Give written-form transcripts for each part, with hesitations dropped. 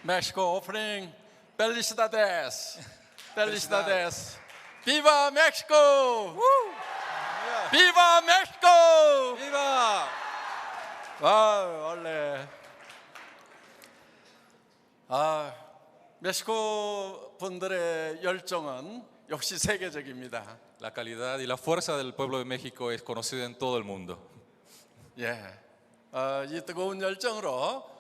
Mexico opening. Felicidades. Felicidades. Viva Mexico. Viva Mexico. Viva! 원래 멕시코 분들의 열정은 역시 세계적입니다. La calidad y la fuerza del pueblo de México es conocida en todo el mundo. 예, 이 뜨거운 열정으로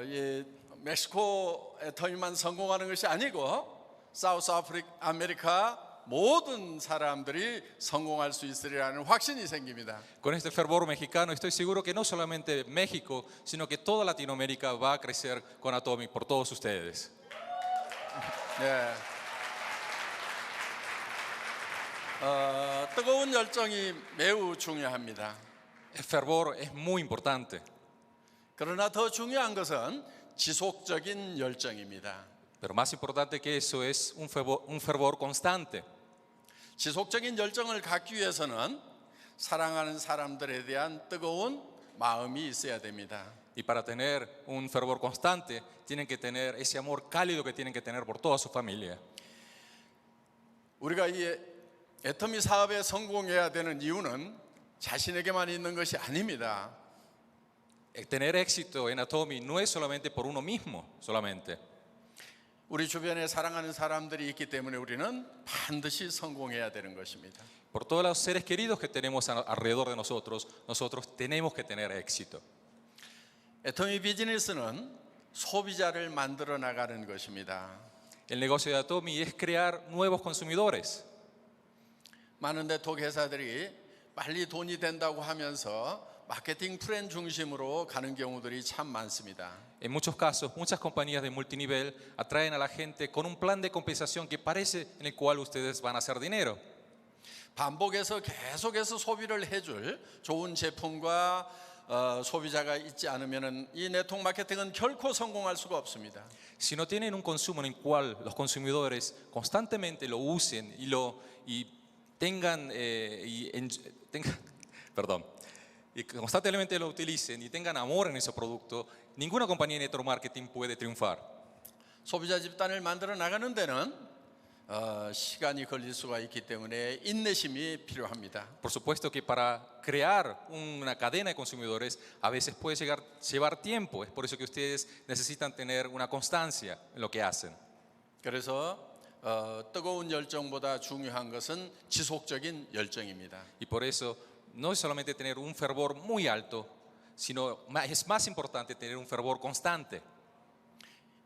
이 멕시코의 터미만 성공하는 것이 아니고 사우스 아메리카 모든 사람들이 성공할 수 있으리라는 확신이 생깁니다. Con este fervor mexicano estoy seguro que no solamente México, sino que toda Latinoamérica va a crecer con Atomic por todos ustedes. 네. 뜨거운 열정이 매우 중요합니다. El fervor es muy importante, 그러나 더 중요한 것은 지속적인 열정입니다. pero más importante que eso es un fervor constante. 지속적인 열정을 갖기 위해서는 사랑하는 사람들에 대한 뜨거운 마음이 있어야 됩니다. Y para tener un fervor constante, tienen que tener ese amor cálido que tienen que tener por toda su familia. 우리가 이 애터미 사업에 성공해야 되는 이유는 자신에게만 있는 것이 아닙니다. Tener éxito en Atomy no es solamente por uno mismo, solamente. 우리 주변에 사랑하는 사람들이 있기 때문에 우리는 반드시 성공해야 되는 것입니다. Por todos los seres queridos que tenemos alrededor de nosotros, nosotros tenemos que tener éxito. 애터미 비즈니스는 소비자를 만들어 나가는 것입니다. El negocio de Atomy es crear nuevos consumidores. 많은 네트워크 회사들이 빨리 돈이 된다고 하면서 마케팅 플랜 중심으로 가는 경우들이 참 많습니다. En muchos casos, muchas compañías de multinivel atraen a la gente con un plan de compensación que parece en el cual ustedes van a hacer dinero. 반복해서 계속해서 소비를 해줄 좋은 제품과 소비자가 있지 않으면 이 네트워크 마케팅은 결코 성공할 수가 없습니다. Si no tienen un consumo en el cual los consumidores constantemente lo usen y constantemente lo utilicen y tengan amor en ese producto, ninguna compañía de network marketing puede triunfar. 소비자 집단을 만들어 나가는 데는 시간이 걸릴 수가 있기 때문에 인내심이 필요합니다. Por supuesto que para crear una cadena de consumidores a veces puede llevar tiempo. Es por eso que ustedes necesitan tener una constancia en lo que hacen. 그래서 뜨거운 열정보다 중요한 것은 지속적인 열정입니다. Y por eso no es solamente tener un fervor muy alto, sino es más importante tener un fervor constante.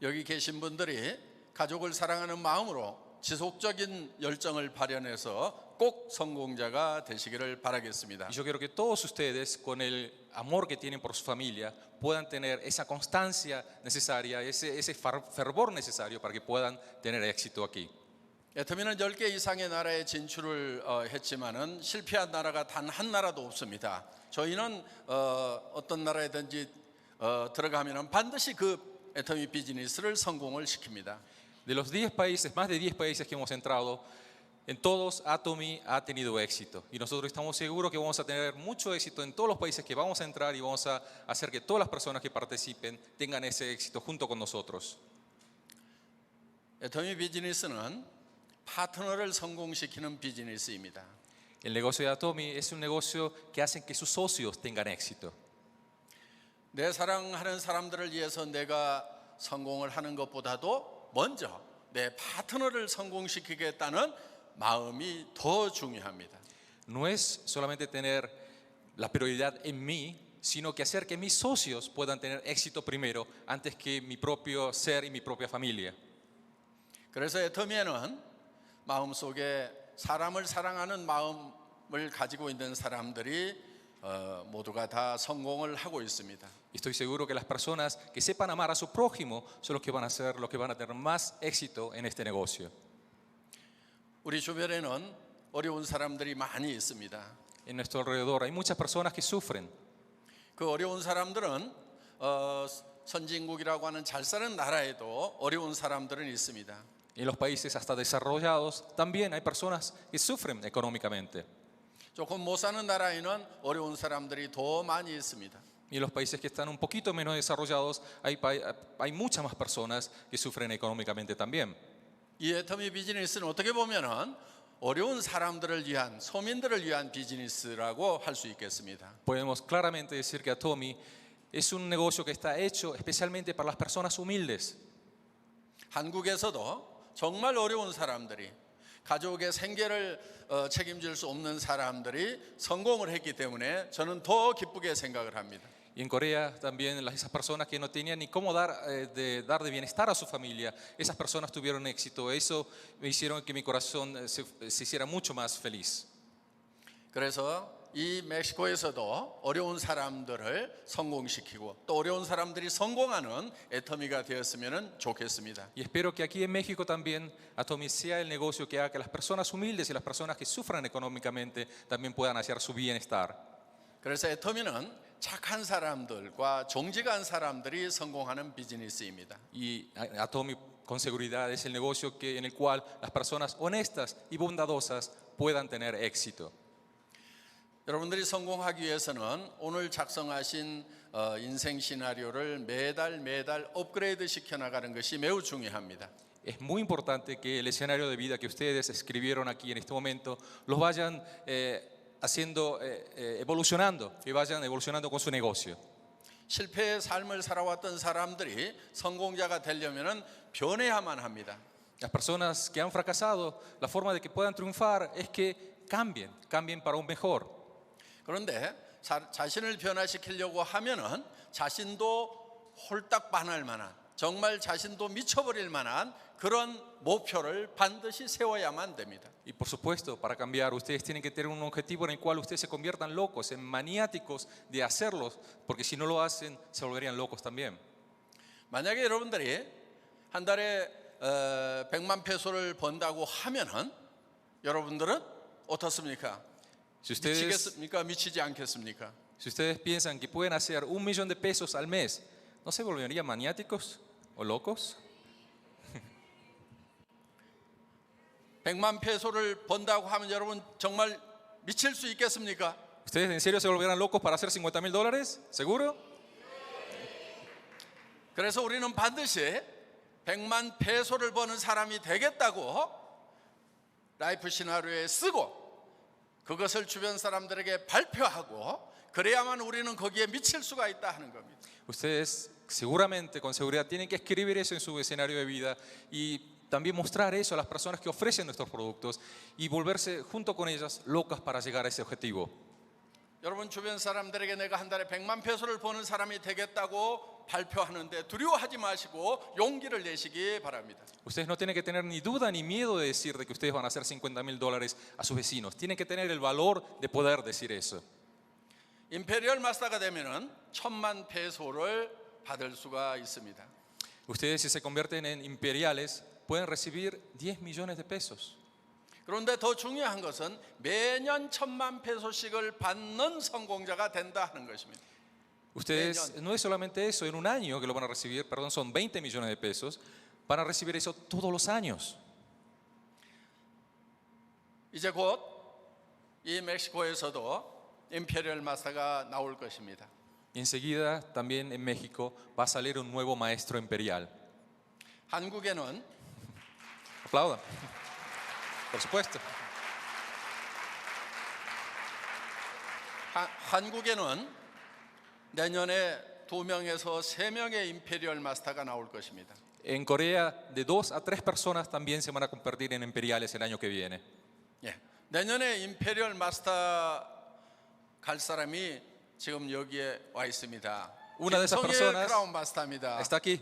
여기 계신 분들이 가족을 사랑하는 마음으로 지속적인 열정을 발현해서 꼭 성공자가 되시기를 바라겠습니다. Y yo quiero que todos ustedes, con el amor que tienen por su familia, puedan tener esa constancia necesaria, ese fervor necesario para que puedan tener éxito aquí. 애터미는 10개 이상의 나라에 진출을 했지만은 실패한 나라가 단 한 나라도 없습니다. 저희는 어떤 나라에든지 들어가면은 반드시 그 애터미 비즈니스를 성공을 시킵니다. De los 10 países, más de 10 países que hemos entrado, en todos Atomy ha tenido éxito. Y nosotros estamos seguros que vamos a tener mucho éxito en todos los países que vamos a entrar y vamos a hacer que todas las personas que participen tengan ese éxito junto con nosotros. 애터미 비즈니스는 파트너를 성공시키는 비즈니스입니다. El negocio de Atomy es un negocio que hace que sus socios tengan éxito. 내 사랑하는 사람들을 위해서 내가 성공을 하는 것보다도 먼저 내 파트너를 성공시키겠다는 마음이 더 중요합니다. No es solamente tener la prioridad en mí, sino que hacer que mis socios puedan tener éxito primero antes que mi propio ser y mi propia familia. 그래서 애터미에는 마음속에 사람을 사랑하는 마음을 가지고 있는 사람들이 모두가 다 성공을 하고 있습니다. Estoy seguro que las personas que sepan amar a su prójimo son los que van a ser, los que van a tener más éxito en este negocio. 우리 주변에는 어려운 사람들이 많이 있습니다. En nuestro alrededor hay muchas personas que sufren. 그 어려운 사람들은 선진국이라고 하는 잘 사는 나라에도 어려운 사람들은 있습니다. En los países hasta desarrollados también hay personas que sufren económicamente. 조금 못 사는 나라에는 어려운 사람들이 더 많이 있습니다. Y en los países que están un poquito menos desarrollados hay muchas más personas que sufren económicamente también. 이 애터미 비즈니스는 어떻게 보면은 어려운 사람들을 위한 서민들을 위한 비즈니스라고 할 수 있겠습니다. Podemos claramente decir que Atomy es un negocio que está hecho especialmente para las personas humildes. 한국에서도 정말 어려운 사람들이 가족의 생계를 책임질 수 없는 사람들이 성공을 했기 때문에 저는 더 기쁘게 생각을 합니다. Y en Corea también esas personas que no tenían ni cómo dar de bienestar a su familia, esas personas tuvieron éxito. Eso me hicieron que mi corazón se hiciera mucho más feliz. 그래서 이 멕시코에서도 어려운 사람들을 성공시키고 또 어려운 사람들이 성공하는 애터미가 되었으면 좋겠습니다. Y espero que aquí en México también Atomy sea el negocio que haga que las personas humildes y las personas que sufran económicamente también puedan hallar su bienestar. 그래서 애터미는 착한 사람들과 정직한 사람들이 성공하는 비즈니스입니다. Y Atomy con seguridad es el negocio en el cual las personas honestas y bondadosas puedan tener éxito. 여러분들이 성공하기 위해서는 오늘 작성하신 인생 시나리오를 매달 업그레이드 시켜 나가는 것이 매우 중요합니다. Es muy importante que el escenario de vida que ustedes escribieron aquí en este momento los vayan evolucionando, que vayan evolucionando con su negocio. 실패의 삶을 살아왔던 사람들이 성공자가 되려면은 변해야만 합니다. Las personas que han fracasado, la forma de que puedan triunfar es que cambien para un mejor. 그런데 자신을 변화시키려고 하면은 자신도 홀딱 반할 만한 정말 자신도 미쳐버릴 만한 그런 목표를 반드시 세워야만 됩니다. Y por supuesto, para cambiar, ustedes tienen que tener un objetivo en el cual ustedes se conviertan locos, en maniáticos de hacerlos, porque si no lo hacen, se volverían locos también. 만약에 여러분들이 한 달에 100만 페소를 번다고 하면은 여러분들은 어떻습니까? Si ustedes, 미치겠습니까? 미치지 않겠습니까? si ustedes piensan que pueden hacer 1.000.000 de pesos al mes, ¿no se volverían maniáticos o locos? 100만 페소를 번다고 하면 여러분 정말 미칠 수 있겠습니까? ¿Ustedes en serio se volverán locos para hacer $50.000? ¿Seguro? 그래서 우리는 반드시 100만 페소를 버는 사람이 되겠다고 라이프 시나리오에 쓰고 그것을 주변 사람들에게 발표하고 그래야만 우리는 거기에 미칠 수가 있다 하는 겁니다. Ustedes seguramente, con seguridad, tienen que escribir eso en su escenario de vida y también mostrar eso a las personas que ofrecen nuestros productos y volverse junto con ellas locas para llegar a ese objetivo. 여러분 주변 사람들에게 내가 한 달에 100만 페소를 버는 사람이 되겠다고 발표하는데 두려워하지 마시고 용기를 내시기 바랍니다. Ustedes no tienen que tener ni duda ni miedo de decir de que ustedes van a hacer $50.000 a sus vecinos. Tienen que tener el valor de poder decir eso. 임페리얼 마스터가 되면은 1,000만 페소를 받을 수가 있습니다. Ustedes si se convierten en imperiales pueden recibir 10 millones de pesos. 그런데 더 중요한 것은 매년 1,000만 페소씩을 받는 성공자가 된다 하는 것입니다. Ustedes, no es solamente eso, en un año que lo van a recibir, perdón, son 20 millones de pesos, van a recibir eso todos los años. 이제 곧 이 멕시코에서도 임페리얼 마스터가 나올 것입니다. Y enseguida también en México va a salir un nuevo maestro imperial. 한국에는 Aplaudan. Por supuesto. 한국에는 내년에 2명에서 3명의 임페리얼 마스터가 나올 것입니다. En Corea, de 2 a 3 personas también se van a convertir en imperiales el año que viene. 예, 내년에 임페리얼 마스터 갈 사람이 지금 여기에 와 있습니다. Una de esas 김성일 personas 크라운 마스터입니다. está aquí,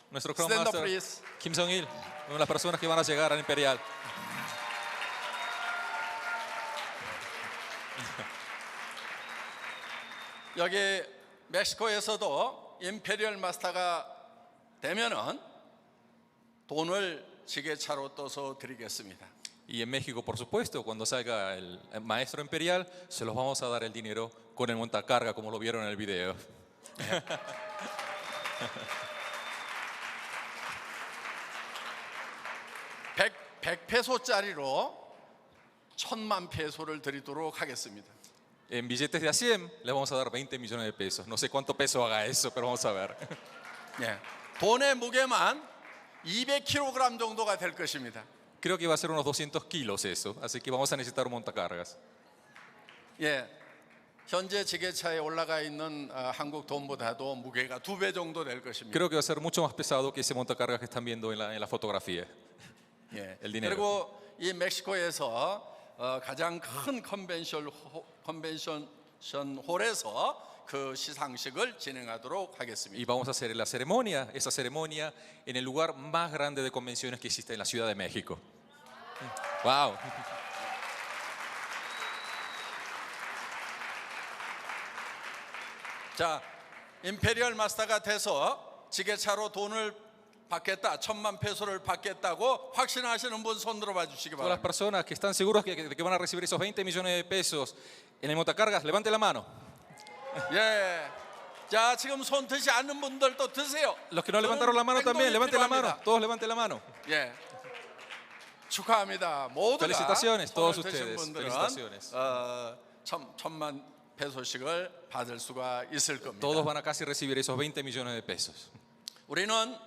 nuestro Crown Stand up, Master, please. Kim Jong-il, una de las personas que van a llegar al imperial. 여기 멕시코에서도 임페리얼 마스터가 되면은 돈을 지게차로 떠서 드리겠습니다. Y en México, por supuesto, cuando salga el maestro imperial, se los vamos a dar el dinero con el montacarga, como lo vieron en el video. 100페소짜리로 1,000만 페소를 드리도록 하겠습니다. En billetes de a 100 le vamos a dar 20 millones de pesos. No sé cuánto peso haga eso, pero vamos a ver. 예, 돈의 무게만 200kg 정도가 될 것입니다. Creo que va a ser unos 200 kilos eso, así que vamos a necesitar un montacargas. 예, 현재 지게차에 올라가 있는 한국 돈보다도 무게가 2배 정도 될 것입니다. Creo que va a ser mucho más pesado que ese montacargas que están viendo en la fotografía. 예, El dinero. 그리고 이 멕시코에서 가장 큰 컨벤션 홀에서 그 시상식을 진행하도록 Y 하겠습니다. vamos a hacer esa ceremonia en el lugar más grande de convenciones que existe en la Ciudad de México. Wow. 자, 임페리얼 마스터가 돼서 지게차로 돈을 받겠다, 1,000만 페소를 받겠다고 확신하시는 분 손 들어봐 주시기 Todas las 바랍니다. personas que están seguros que van a recibir esos 20 millones de pesos en el montacargas, levante la mano. 예, 자 지금 손 드지 않는 분들도 드세요. Los que no levantaron la mano también, levante la mano. 필요합니다. Todos levanten la mano. 예, 축하합니다. 모두가 Felicitaciones, todos 손을 드신 ustedes. 분들은 Felicitaciones. 1,000만 페소씩을 받을 수가 있을 겁니다. Todos van a casi recibir esos 20 millones de pesos. 우리는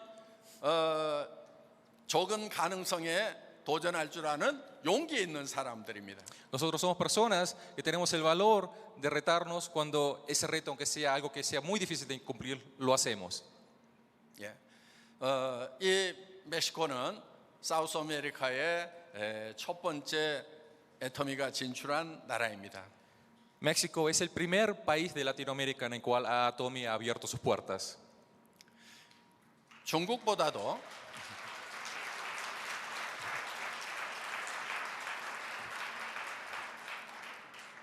적은 가능성에 도전할 줄 아는 용기 있는 사람들입니다. Nosotros somos personas que tenemos el valor de retarnos cuando ese reto, aunque sea algo que sea muy difícil de cumplir, lo hacemos. 예, 이 멕시코는 사우스 아메리카의 첫 번째 애터미가 진출한 나라입니다. México es el primer país de Latinoamérica en el cual Atomy ha abierto sus puertas. 중국보다도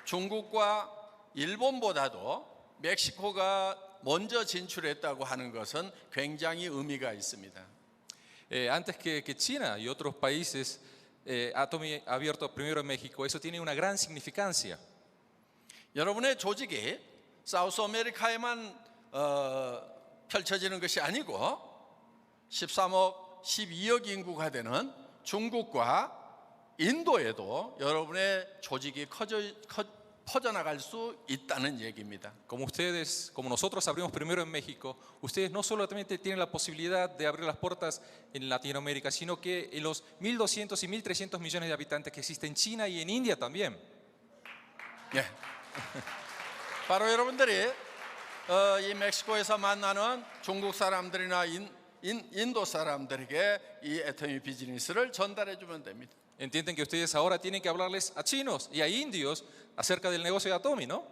중국과 일본보다도 멕시코가 먼저 진출했다고 하는 것은 굉장히 의미가 있습니다. Antes que China y otros países, Atomy ha abierto primero en México. Eso tiene una gran significancia. 여러분의 조직이 사우스 아메리카에만 펼쳐지는 것이 아니고 13억, 12억 인구가 되는 중국과 인도에도 여러분의 조직이 퍼져나갈 수 있다는 얘기입니다. Como ustedes, como nosotros abrimos primero en México, ustedes no solamente tienen la posibilidad de abrir las puertas en Latinoamérica, sino que en los 1.200 y 1.300 millones de habitantes que existen en China y en India también. 예. 바로 여러분들이 이 멕시코에서 만나는 중국 사람들이나 인도 사람들에게 이 애터미 비즈니스를 전달해 주면 됩니다. Entienden que ustedes ahora tienen que hablarles a chinos y a indios acerca del negocio de Atomy, ¿no?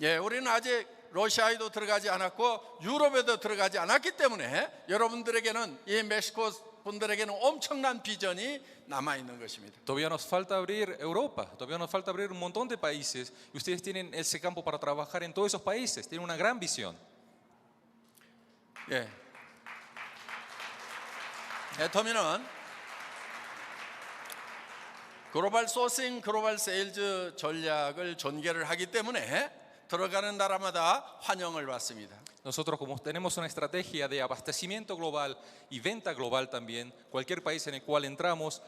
예, 우리는 아직 러시아에도 들어가지 않았고 유럽에도 들어가지 않았기 때문에 여러분들에게는 이 멕시코 분들에게는 엄청난 비전이 남아 있는 것입니다. Todavía nos falta abrir Europa, todavía nos falta abrir un montón de países y ustedes tienen ese campo para trabajar en todos esos países, tienen una gran visión. 예. 애터미는 글로벌 소싱, 글로벌 세일즈 전략을 전개를 하기 때문에 들어가는 나라마다 환영을 받습니다. Nosotros como tenemos una estrategia de abastecimiento global y venta global también, cualquier país en el cual entramos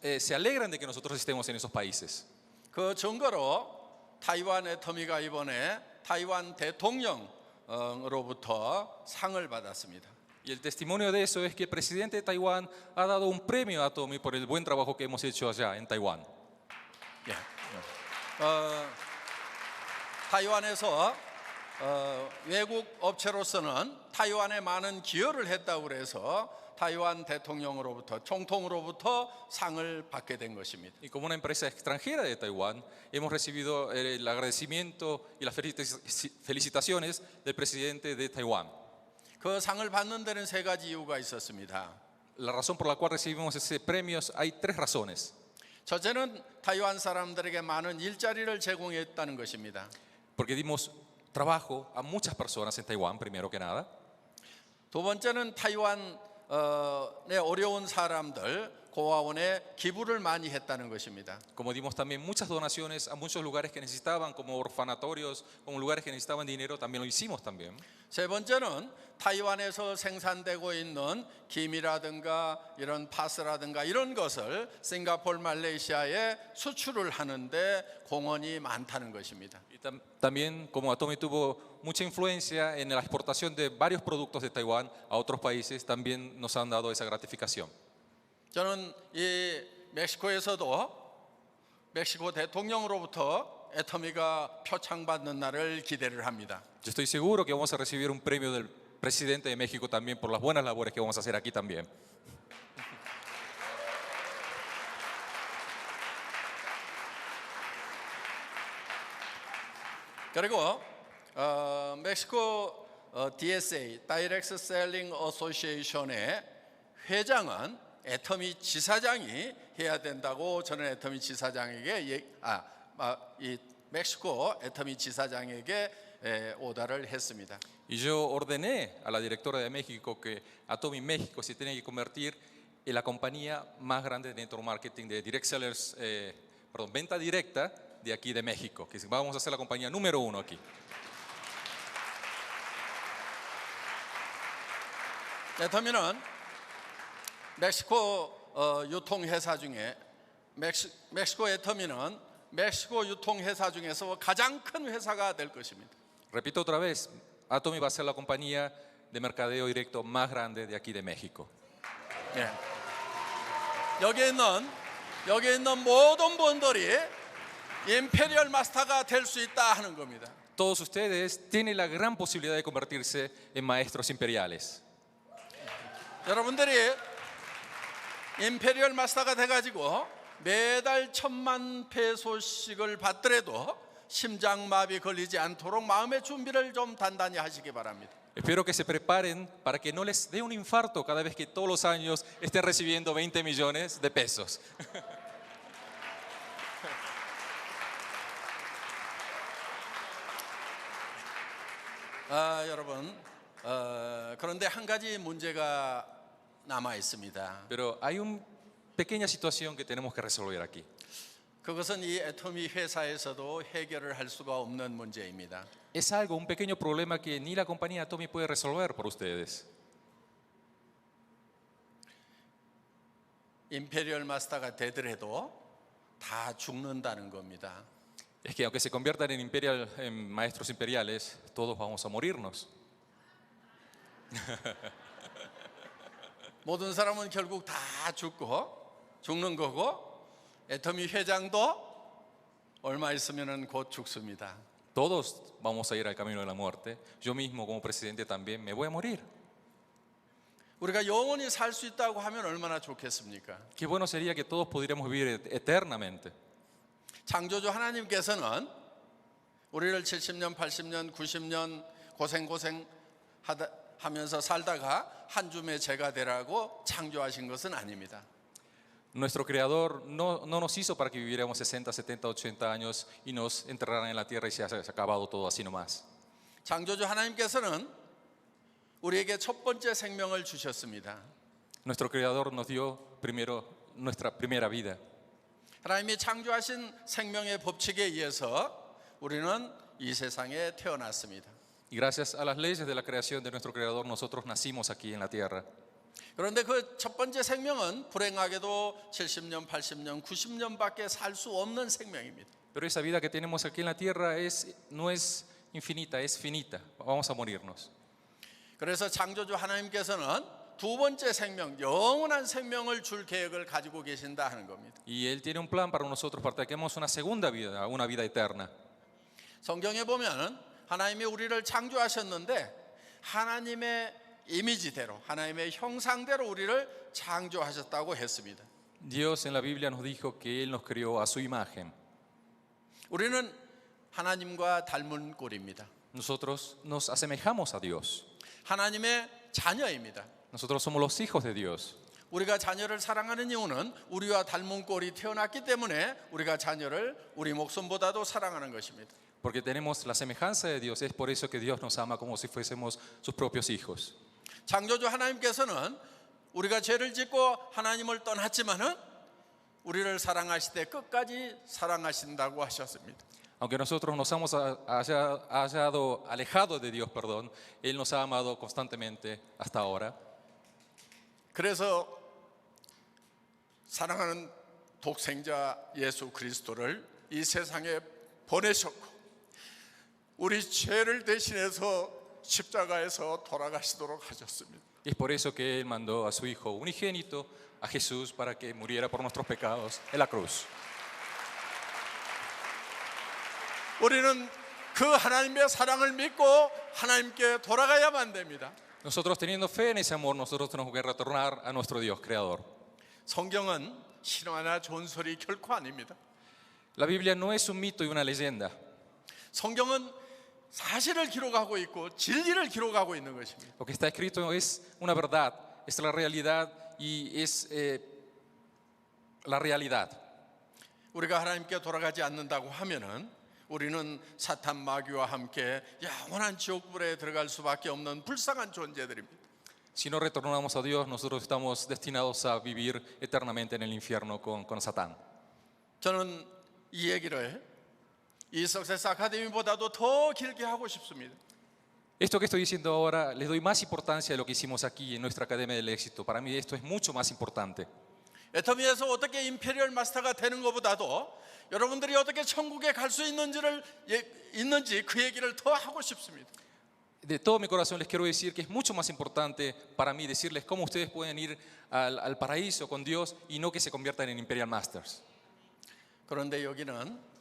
se alegran de que nosotros estemos en esos países. 그 증거로 타이완 애터미가 이번에 타이완 대통령으로부터 상을 받았습니다. Y el testimonio de eso es que el presidente de Taiwán ha dado un premio a Atomy por el buen trabajo que hemos hecho allá en Taiwán. 예. 타이완에서 외국 업체로서는 타이완에 많은 기여를 했다고 그래서 타이완 대통령으로부터 총통으로부터 상을 받게 된 것입니다. Y como una empresa extranjera de Taiwán, hemos recibido el agradecimiento y las felicitaciones del presidente de Taiwán. 그 상을 받는 데는 세 가지 이유가 있었습니다. La razón por la cual recibimos ese premio hay tres razones. 첫째는 타이완 사람들에게 많은 일자리를 제공했다는 것입니다. Porque dimos trabajo a muchas personas en Taiwán, primero que nada. 두 번째는 타이완의 어려운 사람들, 고아원에 기부를 많이 했다는 것입니다. Como dimos también muchas donaciones a muchos lugares que necesitaban, como orfanatorios, como lugares que necesitaban dinero, también lo hicimos también. 세 번째는 타이완에서 생산되고 있는 김이라든가 이런 파스라든가 이런 것을 싱가포르, 말레이시아에 수출을 하는데 공헌이 많다는 것입니다. Y también, como Atomy tuvo mucha influencia en la exportación de varios productos de Taiwán a otros países, también nos han dado esa gratificación. 저는 이 멕시코 대통령으로부터 애터미가 표창받는 날을 기대를 합니다. Yo estoy seguro que vamos a recibir un premio del presidente de México también por las buenas labores que vamos a hacer aquí también. 그리고 멕시코 DSA (Direct Selling Association의 회장은 애터미 지사장이 해야 된다고 저는 애터미 지사장에게 이 멕시코 애터미 지사장에게 오다를 했습니다. Y yo ordené a la directora de México que Atomy México se tiene que convertir en la compañía más grande de network marketing de direct sellers, venta directa de aquí de México, que vamos a ser la compañía número 1 aquí. 애터미는 멕시코 유통회사 중에 멕시코 애터미는 멕시코 유통회사 중에서 가장 큰 회사가 될 것입니다. Repito otra vez, Atomy va a ser la compañía de mercadeo directo más grande de aquí de México. 예. 여기 있는 모든 분들이 임페리얼 마스터가 될 수 있다 하는 겁니다. Todos ustedes tienen la gran posibilidad de convertirse en maestros imperiales. 여러분들이 임페리얼 마스터가 돼가지고 매달 1,000만 페소씩을 받더라도 심장마비 걸리지 않도록 마음의 준비를 좀 단단히 하시기 바랍니다. Espero que se preparen para que no les dé un infarto cada vez que todos los años estén recibiendo 20 millones de pesos. 여러분, 그런데 한 가지 문제가 남아 있습니다. Pero hay una pequeña situación que tenemos que resolver aquí. 그것은 이 애터미 회사에서도 해결을 할 수가 없는 문제입니다. Es algo, un pequeño problema que ni la compañía Atomy puede resolver por ustedes. 임페리얼 마스터가 되더라도 다 죽는다는 겁니다. Es que aunque se conviertan en maestros imperiales, todos vamos a morirnos. 모든 사람은 결국 다 죽는 거고 애터미 회장도 얼마 있으면은 곧 죽습니다. Todos vamos a ir al camino de la muerte. Yo mismo como presidente también me voy a morir. 우리가 영원히 살 수 있다고 하면 얼마나 좋겠습니까? Qué bueno sería que todos pudiéramos vivir eternamente. 창조주 하나님께서는 우리를 70년, 80년, 90년 하면서 살다가 한 줌의 죄가 되라고 창조하신 것은 아닙니다. Nuestro Creador no nos hizo para que viviéramos 60, 70, 80 años y nos enterraran en la tierra y se haya acabado todo así nomás. 창조주 하나님께서는 우리에게 첫 번째 생명을 주셨습니다. Nuestro Creador nos dio primero nuestra primera vida. 하나님이 창조하신 생명의 법칙에 의해서 우리는 이 세상에 태어났습니다. Y gracias a las leyes de la creación de nuestro Creador, nosotros nacimos aquí en la tierra. 그런데 그 첫 번째 생명은 불행하게도 70년, 80년, 90년밖에 살 수 없는 생명입니다. Pero esa vida que tenemos aquí en la tierra no es infinita, es finita. Vamos a morirnos. 그래서 창조주 하나님께서는 두 번째 생명, 영원한 생명을 줄 계획을 가지고 계신다 하는 겁니다. Y Él tiene un plan para nosotros, para que tengamos una segunda vida, una vida eterna. 성경에 보면 하나님이 우리를 창조하셨는데 하나님의 이미지대로, 하나님의 형상대로 우리를 창조하셨다고 했습니다. Dios en la Biblia nos dijo que Él nos creó a su imagen. 우리는 하나님과 닮은 꼴입니다. Nosotros nos asemejamos a Dios. 하나님의 자녀입니다. Nosotros somos los hijos de Dios. 우리가 자녀를 사랑하는 이유는 우리와 닮은 꼴이 태어났기 때문에 우리가 자녀를 우리 목숨보다도 사랑하는 것입니다. Porque tenemos la semejanza de Dios, es por eso que Dios nos ama como si fuésemos sus propios hijos. 창조주 하나님께서는 우리가 죄를 짓고 하나님을 떠났지만은 우리를 사랑하시되 끝까지 사랑하신다고 하셨습니다. Aunque nosotros nos hemos hallado alejados de Dios, perdón, Él nos ha amado constantemente hasta ahora. 그래서 사랑하는 독생자 예수 그리스도를 이 세상에 보내셨고 우리 죄를 대신해서 십자가에서 돌아가시도록 하셨습니다. Y es por eso que Él mandó a su Hijo unigénito, a Jesús, para que muriera por nuestros pecados en la cruz. 우리는 그 하나님의 사랑을 믿고 하나님께 돌아가야만 됩니다. Nosotros teniendo fe en ese amor, nosotros tenemos que retornar a nuestro Dios creador. 성경은 신화나 존소리 결코 아닙니다. La Biblia no es un mito y una leyenda. 성경은 사실을 기록하고 있고 진리를 기록하고 있는 것입니다. Lo que está escrito es una verdad, es la realidad y es la realidad. 우리가 하나님께 돌아가지 않는다고 하면은 우리는 사탄 마귀와 함께 영원한 지옥불에 들어갈 수밖에 없는 불쌍한 존재들입니다. Si no retornamos a Dios, nosotros estamos destinados a vivir eternamente en el infierno con Satán. 저는 이 얘기를 이 석세스 아카데미보다도 더 길게 하고 싶습니다. Esto que estoy diciendo ahora, les doy más importancia de lo que hicimos aquí en nuestra Academia del Éxito. Para mí esto es mucho más importante. 애터미에서 어떻게 임페리얼 마스터가 되는 것보다도 여러분들이 어떻게 천국에 갈 수 있는지 그 얘기를 더 하고 싶습니다. De todo mi corazón les quiero decir que es mucho más importante para mí decirles cómo ustedes pueden ir al paraíso con Dios y no que se conviertan en Imperial Masters. 그런데 여기는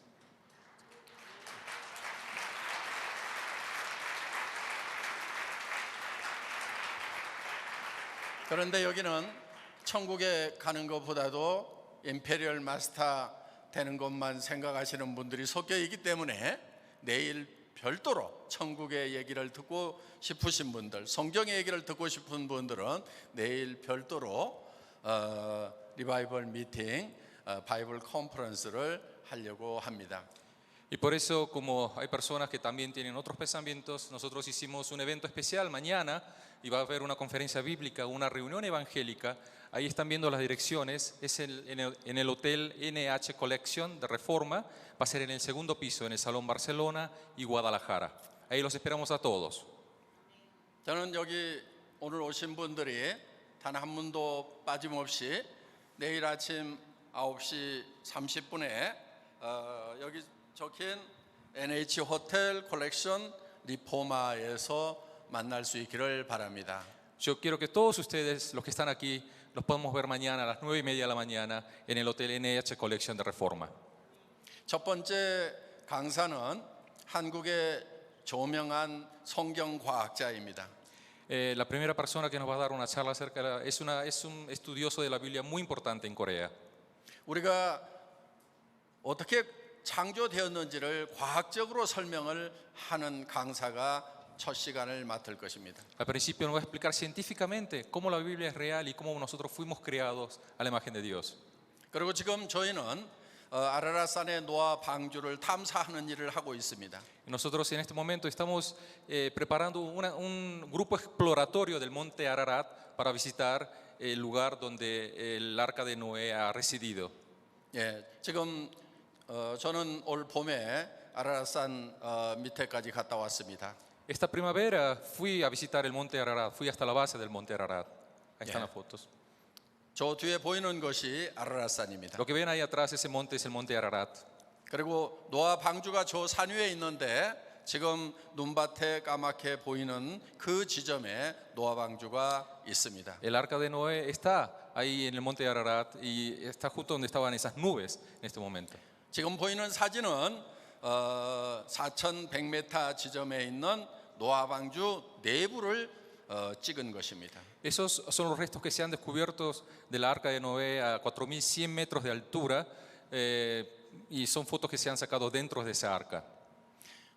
천국에 가는 것보다도 임페리얼 마스터 되는 것만 생각하시는 분들이 섞여 있기 때문에 내일 별도로 천국의 얘기를 듣고 싶으신 분들, 성경의 얘기를 듣고 싶은 분들은 내일 별도로 리바이벌 미팅, 바이블 컨퍼런스를 하려고 합니다. Y por eso, como hay personas que también tienen otros pensamientos, nosotros hicimos un evento especial mañana y va a haber una conferencia bíblica, una reunión evangélica. Ahí están viendo las direcciones, es en el Hotel NH Collection de Reforma, va a ser en el segundo piso, en el Salón Barcelona y Guadalajara. Ahí los esperamos a todos. 저는 여기 오늘 오신 분들이 단 한 분도 빠짐없이 내일 아침 9시 30분에 여기 적힌 NH 호텔 컬렉션 리포마에서 만날 수 있기를 바랍니다. Yo quiero que todos ustedes, los que están aquí, los podamos ver mañana a las 9:30 de la mañana en el Hotel NH Collection de Reforma. 첫 번째 강사는 한국의 조명한 성경 과학자입니다. La primera persona que nos va a dar una charla acerca es un estudioso de la Biblia muy importante en Corea. 우리가 어떻게 창조되었는지를 과학적으로 설명을 하는 강사가 첫 시간을 맡을 것입니다. Al principio nos va a explicar científicamente cómo la Biblia es real y cómo nosotros fuimos creados a la imagen de Dios. 그리고 지금 저희는 아라라산의 노아 방주를 탐사하는 일을 하고 있습니다. Nosotros en este momento estamos preparando un grupo exploratorio del monte Ararat para visitar el lugar donde el arca de Noé ha residido. 예, 지금 저는 올 봄에 아라라산 밑에까지 갔다 왔습니다. Esta primavera fui a visitar el monte Ararat, fui hasta la base del monte Ararat. Ahí están las fotos. 저 뒤에 보이는 것이 아라라산입니다. Lo que ven ahí atrás, ese monte es el monte Ararat. 그리고 노아 방주가 저 산 위에 있는데 지금 눈밭에 까맣게 보이는 그 지점에 노아 방주가 있습니다. El arca de Noé está ahí en el monte Ararat y está justo donde estaban esas nubes en este momento. 지금 보이는 사진은 4,100m 지점에 있는 노아 방주 내부를 찍은 것입니다. Esos son los restos que se han descubierto de la arca de Noé a 4.100 metros de altura y son fotos que se han sacado dentro de esa arca.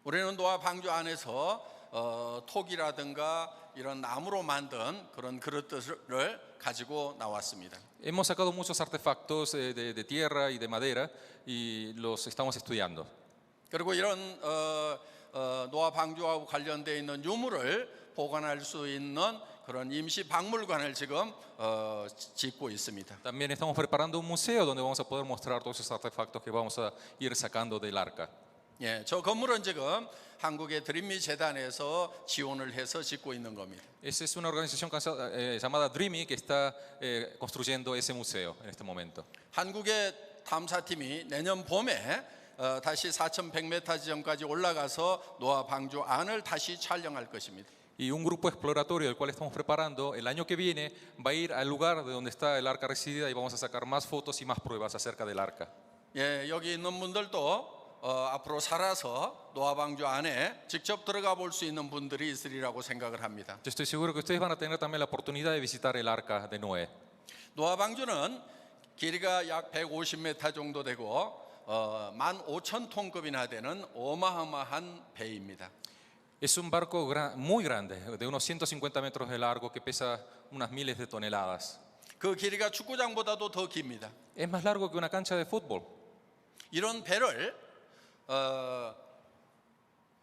우리는 노아 방주 안에서 톡이라든가 이런 나무로 만든 그런 그릇들을 가지고 나왔습니다. Hemos sacado muchos artefactos de tierra y de madera y los estamos estudiando. 그리고 이런 노아 방주하고 관련되어 있는 유물을 보관할 수 있는 그런 임시 박물관을 지금 짓고 있습니다. También estamos preparando un museo donde vamos a poder mostrar todos esos artefactos que vamos a ir sacando del arca. 예, 저 건물은 지금 한국의 드림미 재단에서 지원을 해서 짓고 있는 겁니다. Esa es una organización llamada Dreamy que está construyendo ese museo en este momento. 한국의 탐사팀이 내년 봄에 다시 4,100m 지점까지 올라가서 노아 방주 안을 다시 촬영할 것입니다. Y un grupo exploratorio del cual estamos preparando el año que viene va a ir al lugar de donde está el arca residida y vamos a sacar más fotos y más pruebas acerca del arca. 예, 여기 있는 분들도 앞으로 살아서 노아 방주 안에 직접 들어가 볼 수 있는 분들이 있으리라고 생각을 합니다. Yo estoy seguro que ustedes van a tener también la oportunidad de visitar el arca de Noé. 노아 방주는 길이가 약 150m 정도 되고 15,000톤급이나 되는 어마어마한 배입니다. Es un barco muy grande, de unos 150 metros de largo que pesa unas miles de toneladas. 그 길이가 축구장보다도 더 깁니다. Es más largo que una cancha de fútbol. 이런 배를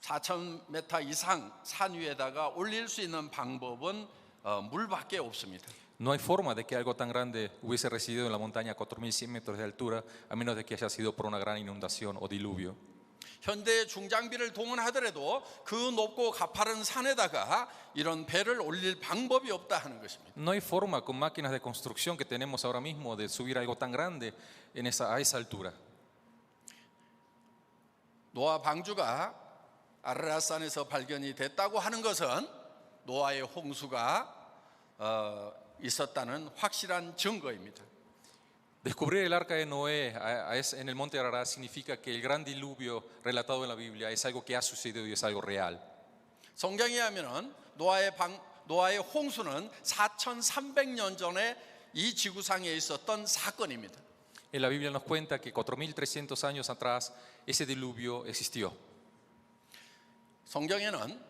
4,000m 이상 산 위에다가 올릴 수 있는 방법은 물밖에 없습니다. No hay forma de que algo tan grande hubiese residido en la montaña a 4.100 metros de altura a menos de que haya sido por una gran inundación o diluvio. 현대 중장비를 동원하더라도 그 높고 가파른 산에다가 이런 배를 올릴 방법이 없다 하는 것입니다. No hay forma con máquinas de construcción que tenemos ahora mismo de subir algo tan grande a esa altura. 노아 방주가 아르라산에서 발견이 됐다고 하는 것은 노아의 홍수가 있었다는 확실한 증거입니다. Descubrir el arca de Noé en el monte Ararat significa que el gran diluvio relatado en la Biblia es algo que ha sucedido y es algo real. 성경에 하면은 노아의 홍수는 4,300년 전에 이 지구상에 있었던 사건입니다. En la Biblia nos cuenta que 4.300 años atrás ese diluvio existió. 성경에는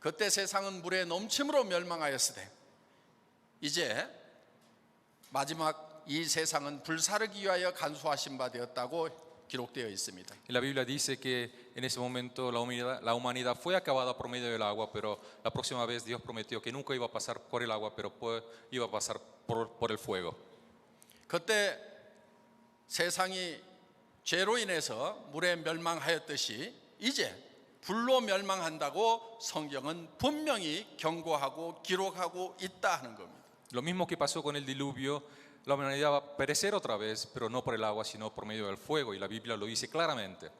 그때 세상은 물의 넘침으로 멸망하였으되 이제 마지막 이 세상은 불사르기 위하여 간수하신 바 되었다고 기록되어 있습니다. En la Biblia dice que en ese momento la humanidad fue acabada por medio del agua, pero la próxima vez Dios prometió que nunca iba a pasar por el agua, pero iba a pasar por el fuego. 그때 세상이 죄로 인해서 물에 멸망하였듯이 이제 불로 멸망한다고 성경은 분명히 경고하고 기록하고 있다 하는 겁니다. Lo mismo que pasó con el diluvio, la humanidad va a perecer otra vez, pero no por el agua, sino por medio del fuego, y la Biblia lo dice claramente.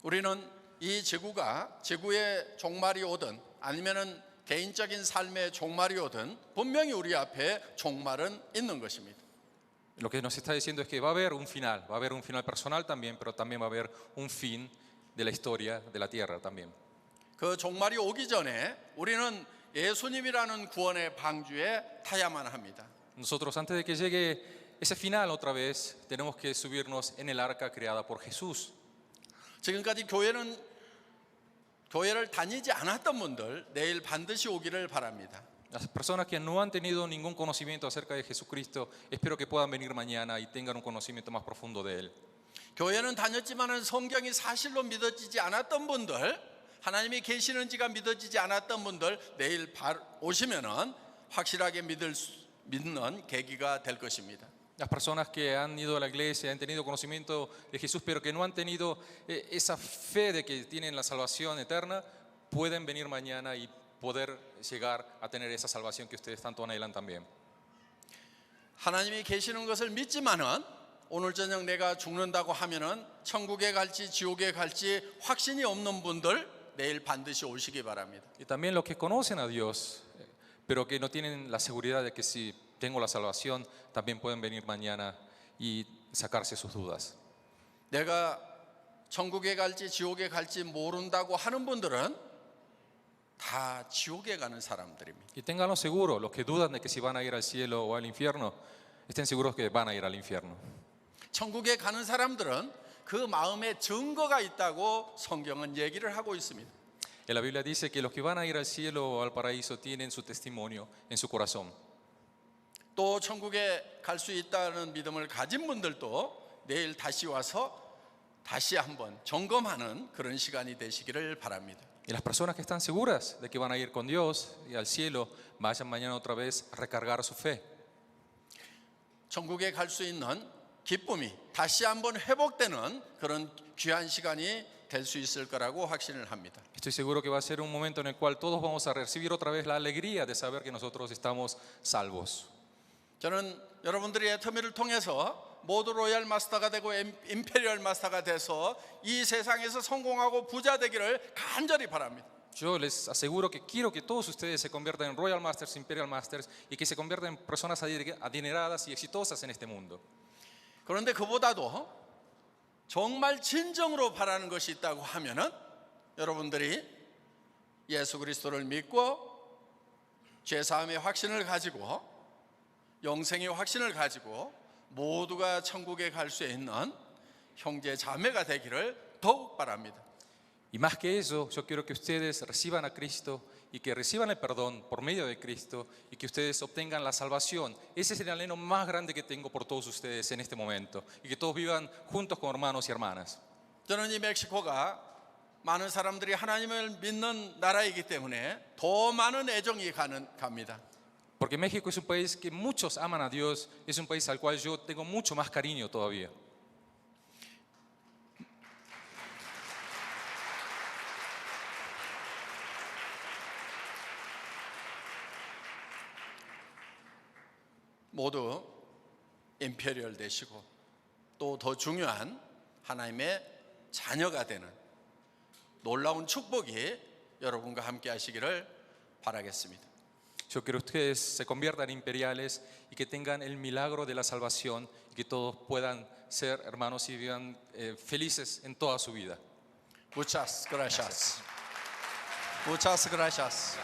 우리는 이 지구의 종말이 오든 아니면은 개인적인 삶의 종말이 오든 분명히 우리 앞에 종말은 있는 것입니다. Lo que nos está diciendo es que va a haber un final personal también, pero también va a haber un fin de la historia de la tierra también. 그 종말이 오기 전에 우리는 예수님이라는 구원의 방주에 타야만 합니다. Nosotros antes de que llegue ese final otra vez, tenemos que subirnos en el arca creada por Jesús. 지금까지 교회를 다니지 않았던 분들 내일 반드시 오기를 바랍니다. Las personas que no han tenido ningún conocimiento acerca de Jesucristo, espero que puedan venir mañana y tengan un conocimiento más profundo de Él. 교회는 다녔지만은 성경이 사실로 믿어지지 않았던 분들, 하나님이 계시는지가 믿어지지 않았던 분들 내일 오시면은 확실하게 믿는 계기가 될 것입니다. Las personas que han ido a la iglesia, han tenido conocimiento de Jesús, pero que no han tenido esa fe de que tienen la salvación eterna, pueden venir mañana y poder llegar a tener esa salvación que ustedes tanto anhelan también. 하나님이 계시는 것을 믿지만은 오늘 저녁 내가 죽는다고 하면은 천국에 갈지 지옥에 갈지 확신이 없는 분들 내일 반드시 오시기 바랍니다. Y también los que conocen a Dios, pero que no tienen la seguridad de que si tengo la salvación, también pueden venir mañana y sacarse sus dudas. 내가 천국에 갈지 지옥에 갈지 모른다고 하는 분들은 다 지옥에 가는 사람들입니다. Y ténganlo seguro, los que dudan de que si van a ir al cielo o al infierno, estén seguros que van a ir al infierno. 천국에 가는 사람들은 그 마음에 증거가 있다고 성경은 얘기를 하고 있습니다. En la Biblia dice que los que van a ir al cielo o al paraíso tienen su testimonio en su corazón. 또 천국에 갈 수 있다는 믿음을 가진 분들도 내일 다시 와서 다시 한번 점검하는 그런 시간이 되시기를 바랍니다. Y las personas que están seguras de que van a ir con Dios y al cielo, vayan mañana otra vez a recargar su fe. 천국에 갈 수 있는 기쁨이 다시 한번 회복되는 그런 귀한 시간이 될 수 있을 거라고 확신을 합니다. Estoy seguro que va a ser un momento en el cual todos vamos a recibir otra vez la alegría de saber que nosotros estamos salvos. 저는 여러분들의 애터미를 통해서 모두 로얄 마스터가 되고 임페리얼 마스터가 돼서 이 세상에서 성공하고 부자 되기를 간절히 바랍니다. Yo les aseguro que quiero que todos ustedes se conviertan en Royal Masters, Imperial Masters y que se conviertan en personas adineradas y exitosas en este mundo. 그런데 그보다도 정말 진정으로 바라는 것이 있다고 하면은 여러분들이 예수 그리스도를 믿고 죄사함의 확신을 가지고 영생의 확신을 가지고 모두가 천국에 갈 수 있는 형제 자매가 되기를 더욱 바랍니다. Y más que eso, yo quiero que ustedes reciban a Cristo y que reciban el perdón por medio de Cristo y que ustedes obtengan la salvación. Ese es el anhelo más grande que tengo por todos ustedes en este momento y que todos vivan juntos como hermanos y hermanas. 저는 이 멕시코가 많은 사람들이 하나님을 믿는 나라이기 때문에 더 많은 애정이 갑니다. Porque México es un país que muchos aman a Dios, es un país al cual yo tengo mucho más cariño todavía. 모두 임페리얼 되시고 또 더 중요한 하나님의 자녀가 되는 놀라운 축복이 여러분과 함께 하시기를 바라겠습니다. Yo quiero que ustedes se conviertan en imperiales y que tengan el milagro de la salvación y que todos puedan ser hermanos y vivan felices en toda su vida. Muchas gracias. Muchas gracias.